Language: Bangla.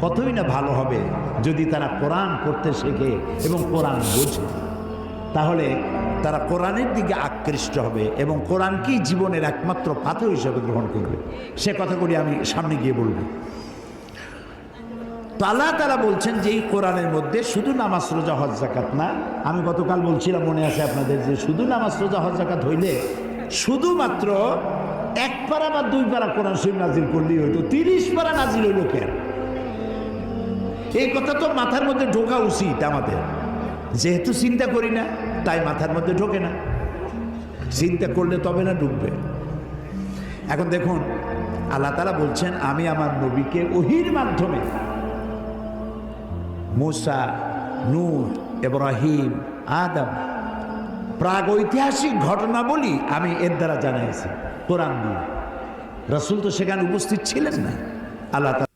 কতই না ভালো হবে যদি তারা কোরআন পড়তে শেখে এবং কোরআন বোঝে। তাহলে তারা কোরআনের দিকে আকৃষ্ট হবে এবং কোরআনকেই জীবনের একমাত্র পাথর হিসেবে গ্রহণ করবে। সে কথাগুলি আমি সামনে গিয়ে বলবো। তো আল্লাহ তাআলা বলছেন যে এই কোরআনের মধ্যে শুধু নামাজ রোজা হজ যাকাত না, আমি গতকাল বলছিলাম মনে আছে আপনাদের, যে শুধু নামাজ রোজা হজ যাকাত হইলে শুধুমাত্র 1 পারা বা 2 পারা কোরআন শরীফ নাজিল করলেই হইতো, 30 পারা নাজিল হইল কেন? এই কথা তো মাথার মধ্যে ঢোকা উচিত আমাদের। যেহেতু চিন্তা করি না তাই মাথার মধ্যে ঢোকে না, চিন্তা করলে তবে না ঢুকবে। এখন দেখুন আল্লাহ তাআলা বলছেন আমি আমার নবীকে ওহীর মাধ্যমে মূসা, নূহ, ইব্রাহিম, আদম প্রাগৈতিহাসিক ঘটনাবলী আমি এর দ্বারা জানাইছি কোরআন দিয়ে। রাসূল তো সেখানে উপস্থিত ছিলেন না। আল্লাহ